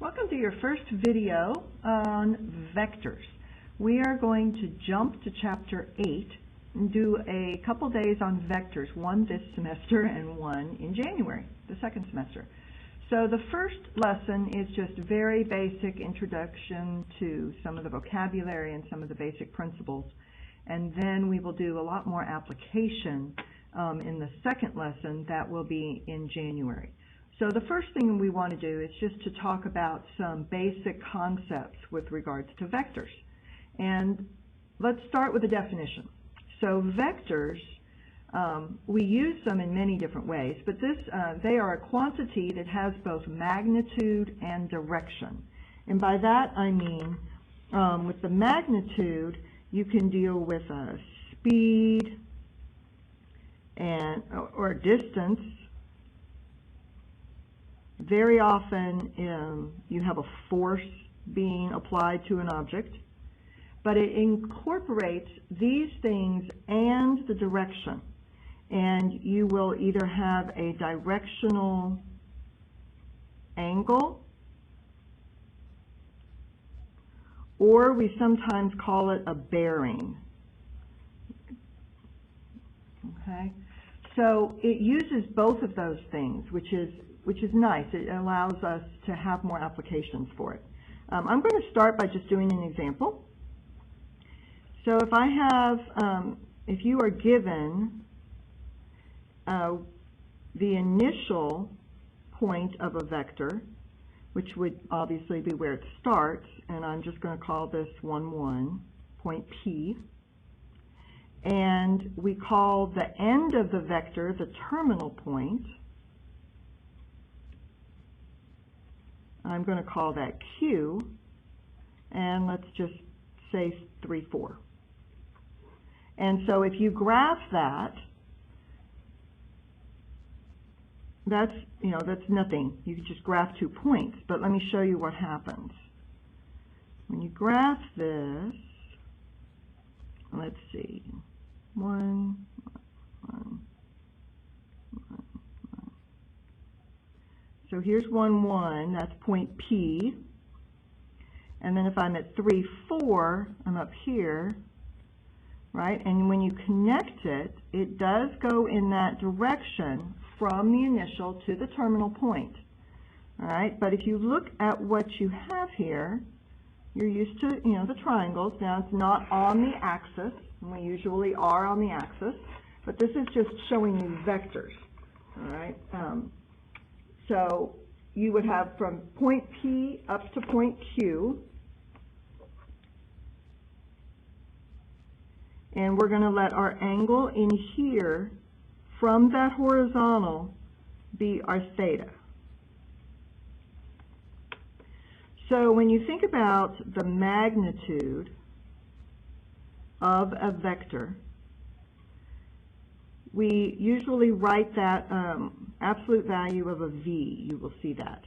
Welcome to your first video on vectors. We are going to jump to Chapter 8 and do a couple days on vectors, one this semester and one in January, the second semester. So the first lesson is just very basic introduction to some of the vocabulary and some of the basic principles. And then we will do a lot more application in the second lesson that will be in January. So the first thing we want to do is just to talk about some basic concepts with regards to vectors. And let's start with a definition. So vectors, we use them in many different ways, but they are a quantity that has both magnitude and direction. And by that I mean, with the magnitude, you can deal with speed or distance. Very often you have a force being applied to an object, but it incorporates these things and the direction. And you will either have a directional angle, or we sometimes call it a bearing. Okay? So it uses both of those things, which is nice. It allows us to have more applications for it. I'm going to start by just doing an example. So if I have, if you are given the initial point of a vector, which would obviously be where it starts, and I'm just going to call this 1, 1, point P, and we call the end of the vector the terminal point. I'm going to call that Q, and let's just say 3, 4. And so if you graph that, that's nothing. You can just graph 2 points, but let me show you what happens. When you graph this, let's see, 1, 1. So here's 1, 1, that's point P. And then if I'm at 3, 4, I'm up here, right? And when you connect it, it does go in that direction from the initial to the terminal point. All right? But if you look at what you have here, you're used to, the triangles. Now it's not on the axis, and we usually are on the axis, but this is just showing you vectors. All right? So you would have from point P up to point Q, and we're going to let our angle in here from that horizontal be our theta. So when you think about the magnitude of a vector, we usually write that absolute value of a v. You will see that.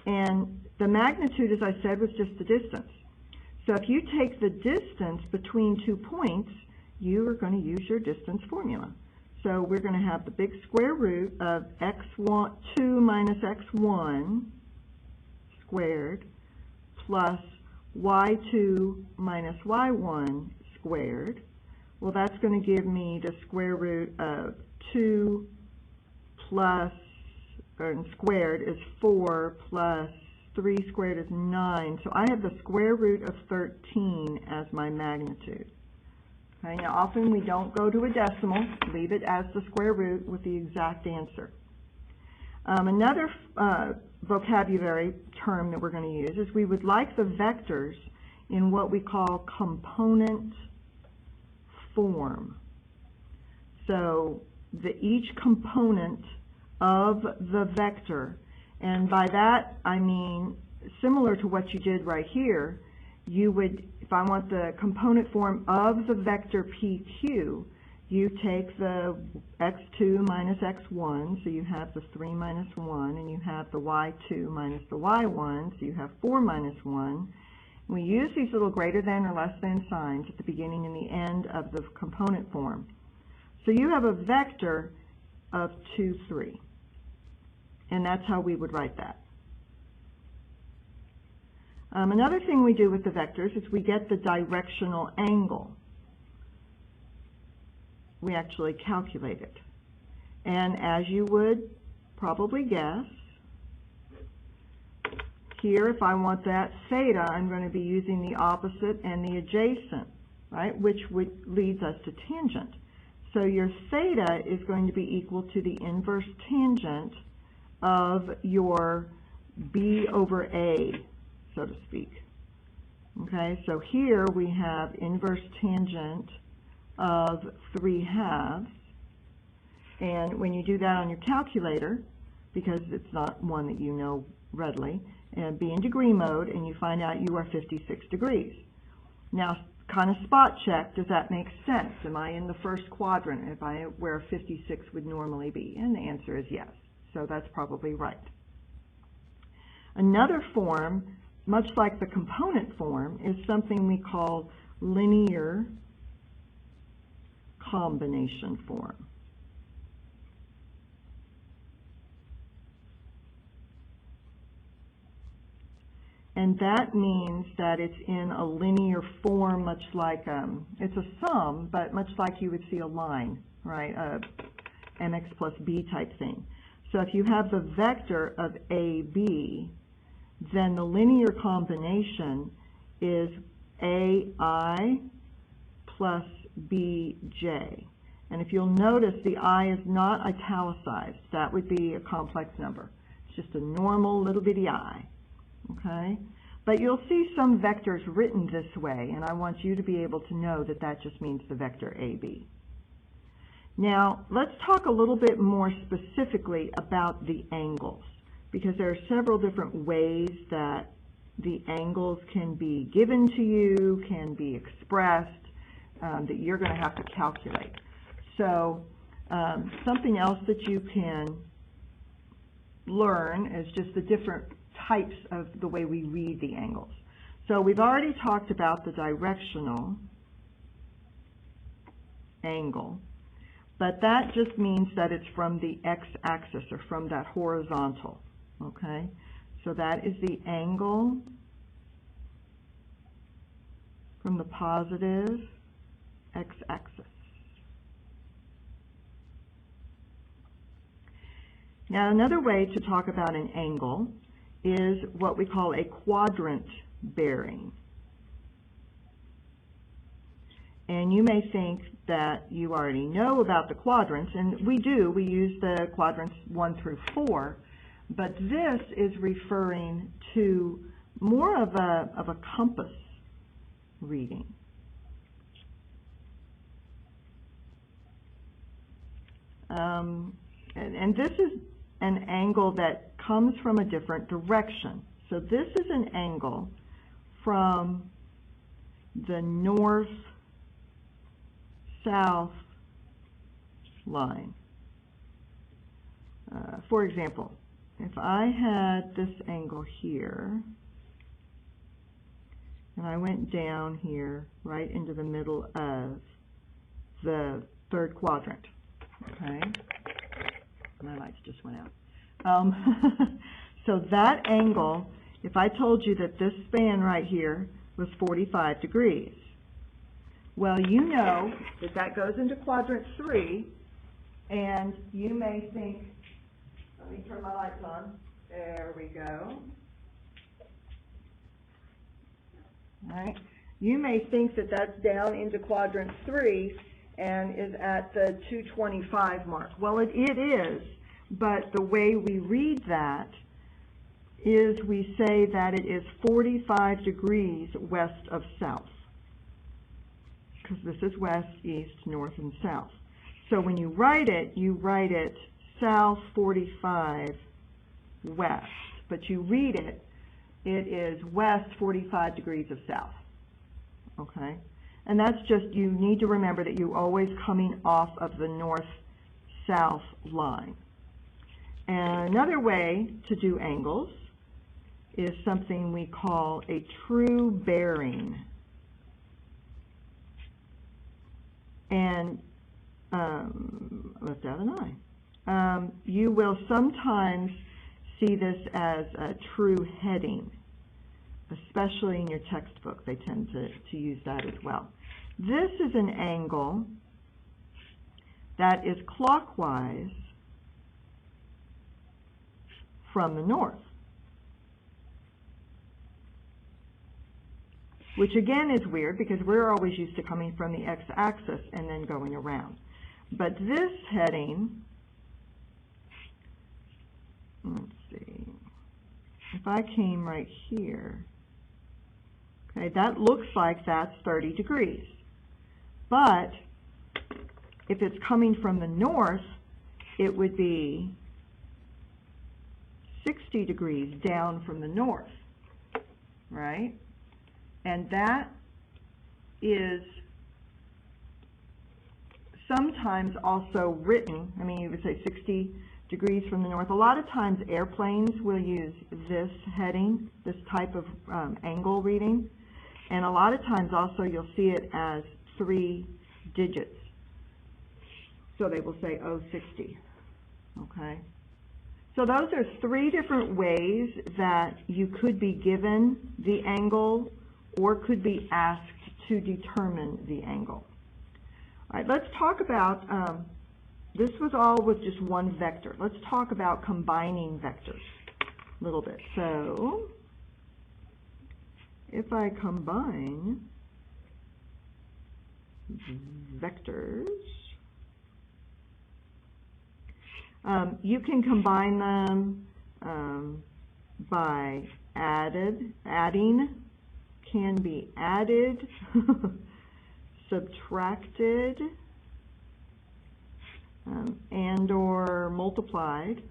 And the magnitude, as I said, was just the distance. So if you take the distance between 2 points, you are going to use your distance formula. So we're going to have the big square root of x2 minus x1 squared plus y2 minus y1 squared. Well, that's going to give me the square root of 2 plus, and squared is 4 plus 3 squared is 9. So I have the square root of 13 as my magnitude. Okay, now often we don't go to a decimal, leave it as the square root with the exact answer. Another vocabulary term that we're going to use is we would like the vectors in what we call component form. So each component of the vector, and by that I mean similar to what you did right here, you would, if I want the component form of the vector PQ, you take the x2 minus x1, so you have the 3 minus 1, and you have the y2 minus the y1, so you have 4 minus 1. We use these little greater than or less than signs at the beginning and the end of the component form. So you have a vector of 2, 3. And that's how we would write that. Another thing we do with the vectors is we get the directional angle. We actually calculate it. And as you would probably guess, here if I want that theta, I'm going to be using the opposite and the adjacent, right, which leads us to tangent. So your theta is going to be equal to the inverse tangent of your b over a, so to speak. Okay, so here we have inverse tangent of 3/2, and when you do that on your calculator, because it's not one that you know readily, and be in degree mode, and you find out you are 56 degrees. Now, kind of spot check, does that make sense? Am I in the first quadrant if I where 56 would normally be? And the answer is yes, so that's probably right. Another form, much like the component form, is something we call linear combination form. And that means that it's in a linear form, much like, it's a sum, but much like you would see a line, right, a mx plus b type thing. So if you have the vector of AB, then the linear combination is AI plus BJ. And if you'll notice, the I is not italicized. That would be a complex number. It's just a normal little bitty I. Okay? But you'll see some vectors written this way, and I want you to be able to know that that just means the vector AB. Now, let's talk a little bit more specifically about the angles, because there are several different ways that the angles can be given to you, can be expressed, that you're going to have to calculate. So something else that you can learn is just the different types of the way we read the angles. So we've already talked about the directional angle, but that just means that it's from the x-axis or from that horizontal. Okay, so that is the angle from the positive x-axis. Now, another way to talk about an angle is what we call a quadrant bearing. And you may think that you already know about the quadrants, and we do. We use the quadrants 1 through 4, but this is referring to more of a compass reading. And this is an angle that comes from a different direction. So this is an angle from the north-south line. For example, if I had this angle here, and I went down here right into the middle of the third quadrant, okay? My lights just went out. So that angle, if I told you that this span right here was 45 degrees, well, you know that that goes into quadrant 3, and you may think, let me turn my lights on. There we go. All right. You may think that that's down into quadrant 3 and is at the 225 mark. Well, it is, but the way we read that is we say that it is 45 degrees west of south, because this is west, east, north, and south. So when you write it south 45 west, but you read it, it is west 45 degrees of south. Okay? And that's just, you need to remember that you're always coming off of the north-south line. And another way to do angles is something we call a true bearing. And left out an I. You will sometimes see this as a true heading. especially in your textbook. They tend to use that as well. This is an angle that is clockwise from the north, which again is weird because we're always used to coming from the x-axis and then going around. But this heading, let's see, if I came right here, okay, that looks like that's 30 degrees. But if it's coming from the north, it would be 60 degrees down from the north, right? And that is sometimes also written, I mean, you would say 60 degrees from the north. A lot of times airplanes will use this heading, this type of angle reading, and a lot of times also you'll see it as 3 digits. So they will say 060, okay? So those are 3 different ways that you could be given the angle or could be asked to determine the angle. All right, let's talk about, this was all with just one vector. Let's talk about combining vectors a little bit. So if I combine vectors, you can combine them by adding, can be added, subtracted, and or multiplied.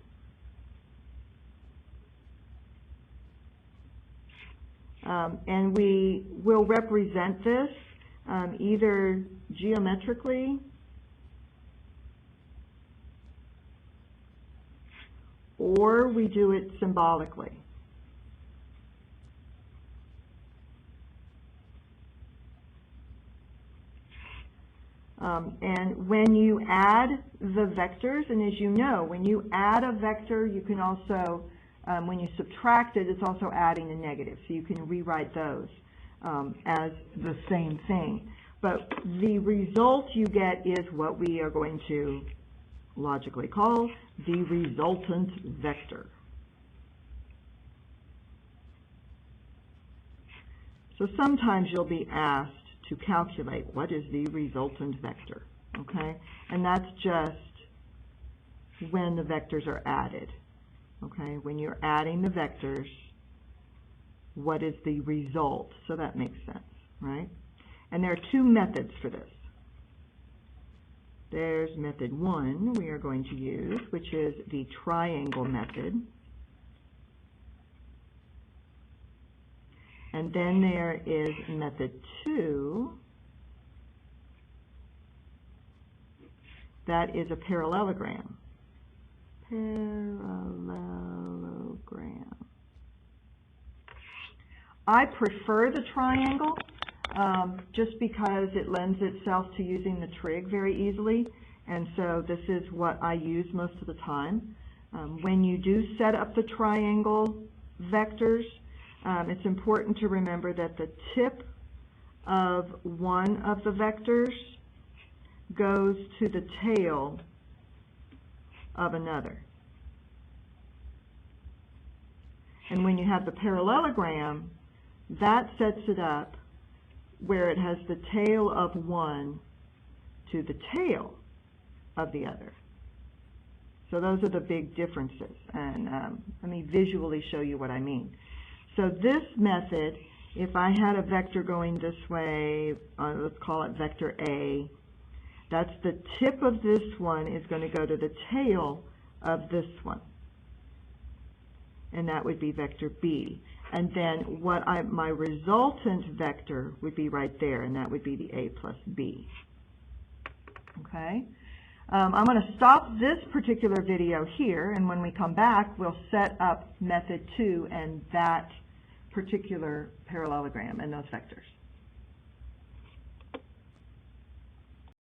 And we will represent this either geometrically or we do it symbolically. And when you add the vectors, and as you know, when you add a vector, you can also, when you subtract it, it's also adding a negative. So you can rewrite those as the same thing. But the result you get is what we are going to logically call the resultant vector. So sometimes you'll be asked to calculate what is the resultant vector, okay? And that's just when the vectors are added, okay? When you're adding the vectors, what is the result? So that makes sense, right? And there are 2 methods for this. There's method 1 we are going to use, which is the triangle method. And then there is method 2, that is a parallelogram. Parallelogram. I prefer the triangle just because it lends itself to using the trig very easily, and so this is what I use most of the time. When you do set up the triangle vectors, it's important to remember that the tip of one of the vectors goes to the tail of another. And when you have the parallelogram, that sets it up where it has the tail of one to the tail of the other. So those are the big differences. And let me visually show you what I mean. So this method, if I had a vector going this way, let's call it vector A, that's the tip of this one is going to go to the tail of this one. And that would be vector B. And then my resultant vector would be right there, and that would be the A plus B. Okay? I'm going to stop this particular video here, and when we come back, we'll set up method 2 and that particular parallelogram and those vectors.